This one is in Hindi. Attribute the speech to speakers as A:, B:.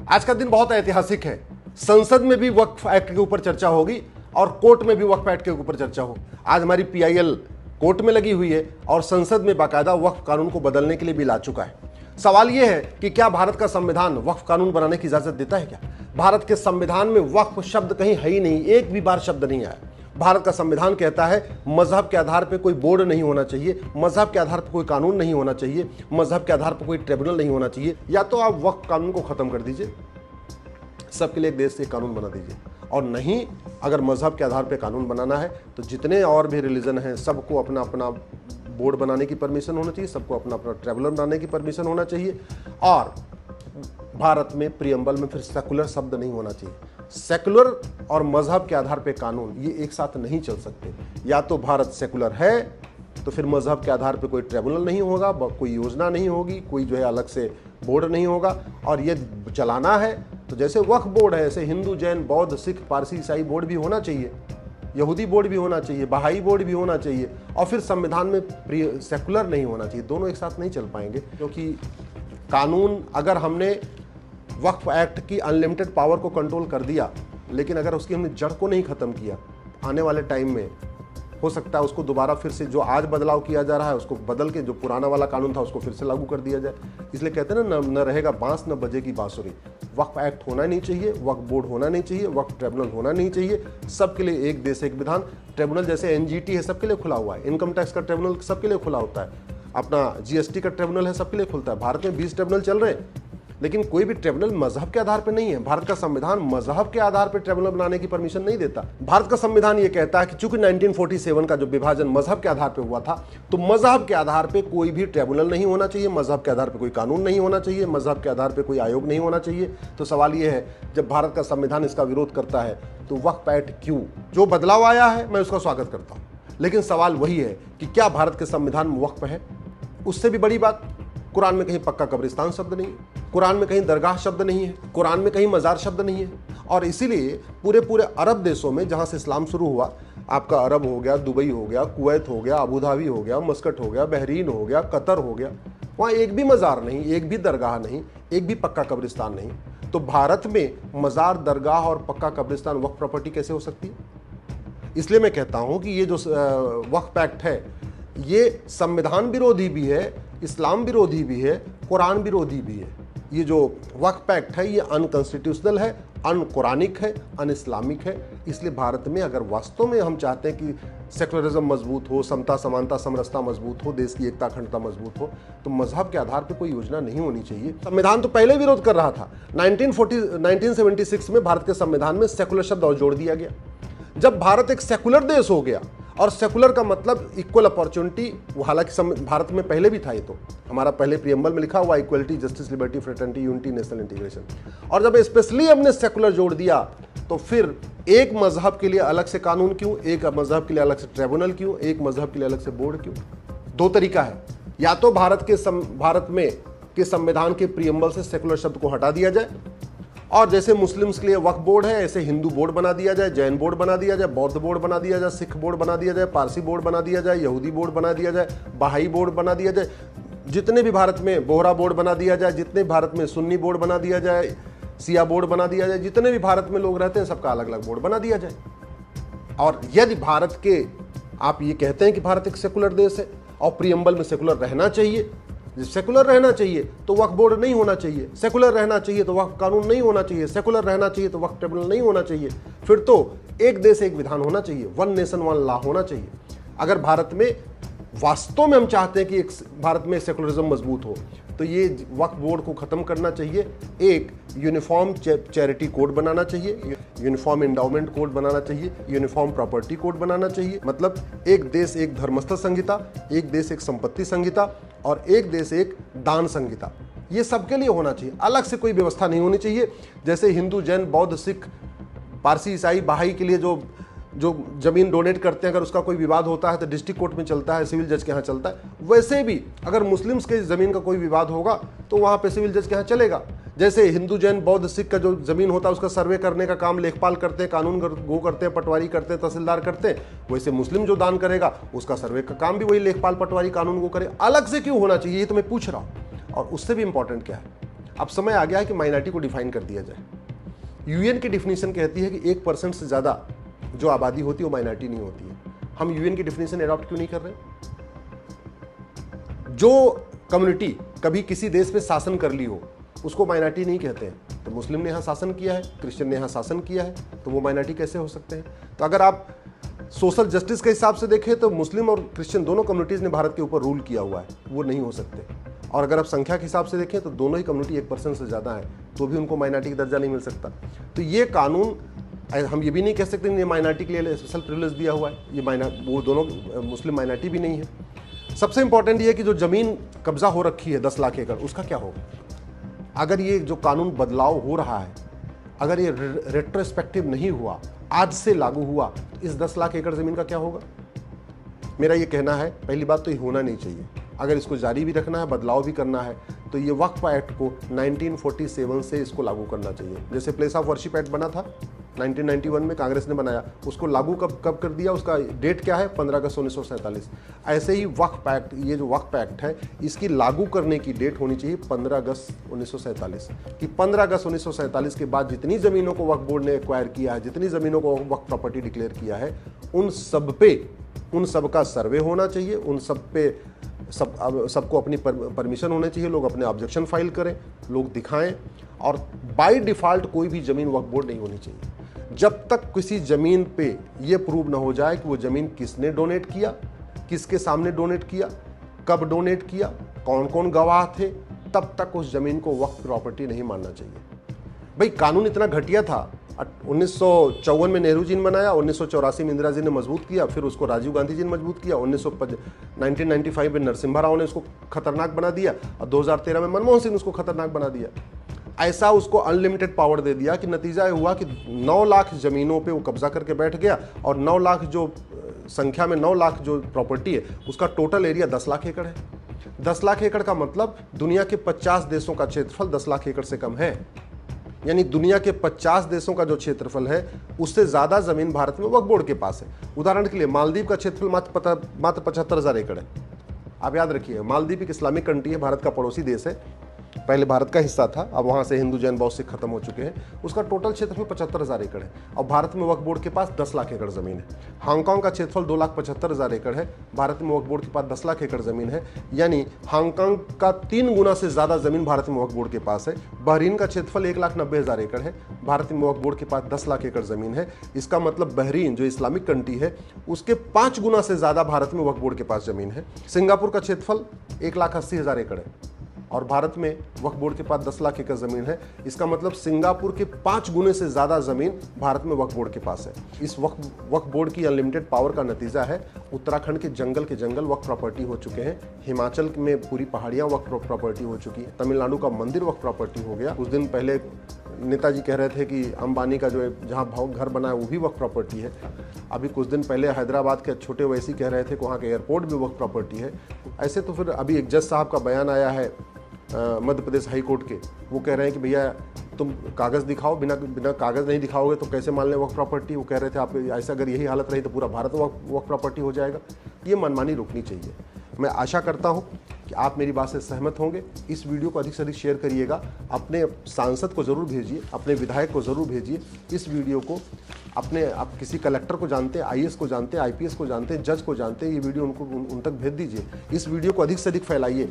A: आज का दिन बहुत ऐतिहासिक है। संसद में भी वक्फ एक्ट के ऊपर चर्चा होगी और कोर्ट में भी वक्फ एक्ट के ऊपर चर्चा हो। आज हमारी पीआईएल कोर्ट में लगी हुई है और संसद में बाकायदा वक्फ कानून को बदलने के लिए बिल आ चुका है। सवाल यह है कि क्या भारत का संविधान वक्फ कानून बनाने की इजाजत देता है? क्या भारत के संविधान में वक्फ शब्द कहीं है ही नहीं, एक भी बार शब्द नहीं आया। भारत का संविधान कहता है मजहब के आधार पर कोई बोर्ड नहीं होना चाहिए, मजहब के आधार पर कोई कानून नहीं होना चाहिए, मजहब के आधार पर कोई ट्रिब्यूनल नहीं होना चाहिए। या तो आप वक्फ कानून को खत्म कर दीजिए, सबके लिए एक देश से कानून बना दीजिए, और नहीं अगर मजहब के आधार पर कानून बनाना है तो जितने और भी रिलीजन हैं सबको अपना अपना बोर्ड बनाने की परमिशन होना चाहिए, सबको अपना अपना ट्रिब्यूनल बनाने की परमिशन होना चाहिए। और भारत में प्रियम्बल में फिर सेकुलर शब्द नहीं होना चाहिए। सेकुलर और मजहब के आधार पे कानून ये एक साथ नहीं चल सकते। या तो भारत सेकुलर है तो फिर मजहब के आधार पे कोई ट्रिब्यूनल नहीं होगा, कोई योजना नहीं होगी, कोई जो है अलग से बोर्ड नहीं होगा। और ये चलाना है तो जैसे वक्फ बोर्ड है ऐसे हिंदू, जैन, बौद्ध, सिख, पारसी, ईसाई बोर्ड भी होना चाहिए, यहूदी बोर्ड भी होना चाहिए, बहाई बोर्ड भी होना चाहिए। और फिर संविधान में सेकुलर नहीं होना चाहिए। दोनों एक साथ नहीं चल पाएंगे, क्योंकि कानून अगर हमने वक्फ एक्ट की अनलिमिटेड पावर को कंट्रोल कर दिया, लेकिन अगर उसकी हमने जड़ को नहीं खत्म किया, आने वाले टाइम में हो सकता है उसको दोबारा फिर से जो आज बदलाव किया जा रहा है उसको बदल के जो पुराना वाला कानून था उसको फिर से लागू कर दिया जाए। इसलिए कहते हैं ना, न रहेगा बांस न बजेगी बांसुरी। वक्फ एक्ट होना नहीं चाहिए, वक्फ बोर्ड होना नहीं चाहिए, वक्फ ट्रिब्यूनल होना नहीं चाहिए। सबके लिए एक देश एक विधान। ट्रिब्यूनल जैसे एनजीटी है सबके लिए खुला हुआ है, इनकम टैक्स का ट्रिब्यूनल सबके लिए खुला होता है, अपना जीएसटी का ट्रिब्यूनल है सबके लिए खुलता है। भारत में 20 ट्रिब्यूनल चल रहे हैं, लेकिन कोई भी ट्रिब्यूनल मजहब के आधार पर नहीं है। भारत का संविधान मजहब के आधार पर ट्रिब्यूनल बनाने की परमिशन नहीं देता। भारत का संविधान ये कहता है कि चूंकि 1947 का जो विभाजन मजहब के आधार पर हुआ था, तो मजहब के आधार पर कोई भी ट्रिब्यूनल नहीं होना चाहिए, मजहब के आधार पर कोई कानून नहीं होना चाहिए, मजहब के आधार पर कोई आयोग नहीं होना चाहिए। तो सवाल ये है, जब भारत का संविधान इसका विरोध करता है तो वक्फ एक्ट क्यों? जो बदलाव आया है मैं उसका स्वागत करता हूं, लेकिन सवाल वही है कि क्या भारत के संविधान में वक्फ है? उससे भी बड़ी बात, कुरान में कहीं पक्का कब्रिस्तान शब्द नहीं है, कुरान में कहीं दरगाह शब्द नहीं है, कुरान में कहीं मजार शब्द नहीं है। और इसीलिए पूरे अरब देशों में जहां से इस्लाम शुरू हुआ, आपका अरब हो गया, दुबई हो गया, कुवैत हो गया, अबू धाबी हो गया, मस्कट हो गया, बहरीन हो गया, कतर हो गया, वहां एक भी मजार नहीं, एक भी दरगाह नहीं, एक भी पक्का कब्रिस्तान नहीं। तो भारत में मजार, दरगाह और पक्का कब्रिस्तान वक्फ प्रॉपर्टी कैसे हो सकती है? इसलिए मैं कहता हूं कि ये जो वक्फ एक्ट है ये संविधान विरोधी भी है, इस्लाम विरोधी भी है, कुरान विरोधी भी है। ये जो वक्फ एक्ट है ये अनकॉन्स्टिट्यूशनल है, अनकुरानिक है, अन इस्लामिक है। इसलिए भारत में अगर वास्तव में हम चाहते हैं कि सेकुलरिज्म मजबूत हो, समता, समानता, समरसता मजबूत हो, देश की एकता, अखंडता मजबूत हो, तो मजहब के आधार पर कोई योजना नहीं होनी चाहिए। संविधान तो पहले विरोध कर रहा था। 1976 में भारत के संविधान में सेकुलर शब्द और जोड़ दिया गया। जब भारत एक सेकुलर देश हो गया, और सेकुलर का मतलब इक्वल अपॉर्चुनिटी, हालांकि भारत में पहले भी था, ये तो हमारा पहले प्रियम्बल में लिखा हुआ equality, justice, liberty, fraternity, unity, national integration. और जब स्पेशली हमने सेकुलर जोड़ दिया तो फिर एक मजहब के लिए अलग से कानून क्यों, एक मजहब के लिए अलग से ट्रिब्यूनल क्यों, एक मजहब के लिए अलग से बोर्ड क्यों? दो तरीका है, या तो भारत में के संविधान के प्रियम्बल से सेकुलर शब्द को हटा दिया जाए, और जैसे मुस्लिम्स के लिए वक्फ बोर्ड है ऐसे हिंदू बोर्ड बना दिया जाए, जैन बोर्ड बना दिया जाए, बौद्ध बोर्ड बना दिया जाए, सिख बोर्ड बना दिया जाए, पारसी बोर्ड बना दिया जाए, यहूदी बोर्ड बना दिया जाए, बहाई बोर्ड बना दिया जाए, जितने भी भारत में बोहरा बोर्ड बना दिया जाए, जितने भारत में सुन्नी बोर्ड बना दिया जाए, सिया बोर्ड बना दिया जाए, जितने भी भारत में लोग रहते हैं सबका अलग अलग बोर्ड बना दिया जाए। और यदि भारत के आप ये कहते हैं कि भारत एक सेकुलर देश है और प्रियम्बल में सेकुलर रहना चाहिए, सेकुलर रहना चाहिए तो वक्फ बोर्ड नहीं होना चाहिए, सेकुलर रहना चाहिए तो वक्फ कानून नहीं होना चाहिए, सेकुलर रहना चाहिए तो वक्फ ट्रिब्यूनल नहीं होना चाहिए, फिर तो एक देश एक विधान होना चाहिए, वन नेशन वन लॉ होना चाहिए। अगर भारत में वास्तव में हम चाहते हैं कि एक भारत में सेकुलरिज्म मजबूत हो तो ये वक्फ बोर्ड को खत्म करना चाहिए, एक यूनिफॉर्म चैरिटी कोड बनाना चाहिए, यूनिफॉर्म एंडाउमेंट कोड बनाना चाहिए, यूनिफॉर्म प्रॉपर्टी कोड बनाना चाहिए। मतलब एक देश एक धर्मस्थल संहिता, एक देश एक संपत्ति संहिता और एक देश एक दान संहिता, ये सबके लिए होना चाहिए। अलग से कोई व्यवस्था नहीं होनी चाहिए। जैसे हिंदू, जैन, बौद्ध, सिख, पारसी, ईसाई, बहाई के लिए जो जमीन डोनेट करते हैं, अगर उसका कोई विवाद होता है तो डिस्ट्रिक्ट कोर्ट में चलता है, सिविल जज के यहाँ चलता है। वैसे भी अगर मुस्लिम्स के जमीन का कोई विवाद होगा तो वहाँ पे सिविल जज के यहाँ चलेगा। जैसे हिंदू, जैन, बौद्ध, सिख का जो जमीन होता है उसका सर्वे करने का काम लेखपाल करते हैं, कानून गो करते हैं, पटवारी करते हैं, तहसीलदार करते हैं, वैसे मुस्लिम जो दान करेगा उसका सर्वे का काम भी वही लेखपाल, पटवारी, कानून गो करे। अलग से क्यों होना चाहिए, ये तो मैं पूछ रहा हूँ। और उससे भी इंपॉर्टेंट क्या है, अब समय आ गया है कि माइनॉरिटी को डिफाइन कर दिया जाए। यूएन की डिफिनीशन कहती है कि 1% से ज़्यादा जो आबादी होती है वो माइनॉरिटी नहीं होती है। हम यूएन की डिफिनीशन एडॉप्ट क्यों नहीं कर रहे? जो कम्युनिटी कभी किसी देश में शासन कर ली हो उसको माइनॉरिटी नहीं कहते हैं। तो मुस्लिम ने यहाँ शासन किया है, क्रिश्चियन ने यहाँ शासन किया है, तो वो माइनॉरिटी कैसे हो सकते हैं? तो अगर आप सोशल जस्टिस के हिसाब से देखें तो मुस्लिम और क्रिश्चियन दोनों कम्युनिटीज़ ने भारत के ऊपर रूल किया हुआ है, वो नहीं हो सकते। और अगर आप संख्या के हिसाब से देखें तो दोनों ही कम्युनिटी 1% से ज़्यादा है, तो भी उनको माइनॉरिटी का दर्जा नहीं मिल सकता। तो ये कानून, हम ये भी नहीं कह सकते ये माइनॉरिटी के लिए स्पेशल प्रिविलेज दिया हुआ है, ये वो दोनों मुस्लिम माइनॉरिटी भी नहीं है। सबसे इंपॉर्टेंट ये है कि जो ज़मीन कब्जा हो रखी है 10 लाख एकड़, उसका क्या होगा? अगर ये जो कानून बदलाव हो रहा है, अगर ये रेट्रोस्पेक्टिव नहीं हुआ, आज से लागू हुआ, तो इस 10 लाख एकड़ ज़मीन का क्या होगा? मेरा ये कहना है, पहली बात तो ये होना नहीं चाहिए। अगर इसको जारी भी रखना है, बदलाव भी करना है, तो ये वक्फ एक्ट को 1947 से इसको लागू करना चाहिए। जैसे प्लेस ऑफ वर्शिप एक्ट बना था 1991 में, कांग्रेस ने बनाया, उसको लागू कब कर दिया? उसका डेट क्या है? 15 अगस्त 1947। ऐसे ही वक्फ एक्ट, ये जो वक्फ एक्ट है, इसकी लागू करने की डेट होनी चाहिए 15 अगस्त 1947 कि 15 अगस्त 1947 के बाद जितनी ज़मीनों को वक्फ बोर्ड ने एक्वायर किया है, जितनी ज़मीनों को वक्फ प्रॉपर्टी डिक्लेयर किया है, उन सब का सर्वे होना चाहिए, उन सब पे सबको अपनी परमिशन होनी चाहिए, लोग अपने ऑब्जेक्शन फाइल करें, लोग दिखाएं, और बाय डिफ़ॉल्ट कोई भी ज़मीन वक्फ बोर्ड नहीं होनी चाहिए जब तक किसी ज़मीन पे ये प्रूव ना हो जाए कि वो ज़मीन किसने डोनेट किया, किसके सामने डोनेट किया, कब डोनेट किया, कौन कौन गवाह थे, तब तक उस ज़मीन को वक्फ प्रॉपर्टी नहीं मानना चाहिए। भाई कानून इतना घटिया था, 1954 में नेहरू जी ने बनाया, 1984 में इंदिरा जी ने मजबूत किया, फिर उसको राजीव गांधी जी ने मजबूत किया, 1995 में नरसिम्हा राव ने उसको खतरनाक बना दिया, और 2013 में मनमोहन सिंह ने उसको खतरनाक बना दिया। ऐसा उसको अनलिमिटेड पावर दे दिया कि नतीजा हुआ कि 9 लाख ज़मीनों पे वो कब्जा करके बैठ गया, और 9 लाख जो संख्या में 9 लाख जो प्रॉपर्टी है उसका टोटल एरिया 10 लाख एकड़ है। 10 लाख एकड़ का मतलब दुनिया के 50 देशों का क्षेत्रफल 10 लाख एकड़ से कम है। यानी दुनिया के 50 देशों का जो क्षेत्रफल है उससे ज़्यादा ज़मीन भारत में वक्फ बोर्ड के पास है। उदाहरण के लिए मालदीव का क्षेत्रफल मात्र 75,000 एकड़ है। आप याद रखिए, मालदीव एक इस्लामिक कंट्री है, भारत का पड़ोसी देश है, पहले भारत का हिस्सा था, अब वहाँ से हिंदू जैन बौद्ध सिख खत्म हो चुके हैं। उसका टोटल क्षेत्रफल 75,000 एकड़ है, और भारत में वक्फ बोर्ड के पास 10 लाख एकड़ ज़मीन है। हांगकांग का क्षेत्रफल 2,75,000 एकड़ है, भारत में वक्फ बोर्ड के पास 10 लाख एकड़ ज़मीन है, यानी हांगकांग का 3 गुना से ज़्यादा ज़मीन भारत में वक्फ बोर्ड के पास है। बहरीन का क्षेत्रफल 1,90,000 एकड़ है, भारत में वक्फ बोर्ड के पास 10 लाख एकड़ ज़मीन है। इसका मतलब बहरीन जो इस्लामिक कंट्री है उसके 5 गुना से ज़्यादा भारत में वक्फ बोर्ड के पास ज़मीन है। सिंगापुर का क्षेत्रफल 1,80,000 एकड़ है, और भारत में वक्फ बोर्ड के पास 10 लाख एकड़ ज़मीन है। इसका मतलब सिंगापुर के 5 गुने से ज़्यादा ज़मीन भारत में वक्फ बोर्ड के पास है। इस वक्फ बोर्ड की अनलिमिटेड पावर का नतीजा है उत्तराखंड के जंगल वक्फ प्रॉपर्टी हो चुके हैं, हिमाचल में पूरी पहाड़ियाँ वक्फ प्रॉपर्टी हो चुकी है, तमिलनाडु का मंदिर वक्फ प्रॉपर्टी हो गया। कुछ दिन पहले नेताजी कह रहे थे कि अंबानी का जो जहाँ घर बना है वो भी वक्फ प्रॉपर्टी है। अभी कुछ दिन पहले हैदराबाद के छोटे वैसी कह रहे थे कि वहाँ के एयरपोर्ट भी वक्फ प्रॉपर्टी है। ऐसे तो फिर अभी एक जज साहब का बयान आया है मध्य प्रदेश हाई कोर्ट के, वो कह रहे हैं कि भैया तुम कागज़ दिखाओ, बिना कागज़ नहीं दिखाओगे तो कैसे मान लें वक्फ प्रॉपर्टी। वो कह रहे थे आप ऐसा अगर यही हालत रही तो पूरा भारत वक्फ प्रॉपर्टी हो जाएगा। ये मनमानी रुकनी चाहिए। मैं आशा करता हूँ कि आप मेरी बात से सहमत होंगे। इस वीडियो को अधिक से अधिक शेयर करिएगा, अपने सांसद को ज़रूर भेजिए, अपने विधायक को ज़रूर भेजिए। इस वीडियो को आप किसी कलेक्टर को जानते हैं, IAS को जानते हैं, IPS को जानते हैं, जज को जानते हैं, ये वीडियो उन तक भेज दीजिए। इस वीडियो को अधिक से अधिक फैलाइए।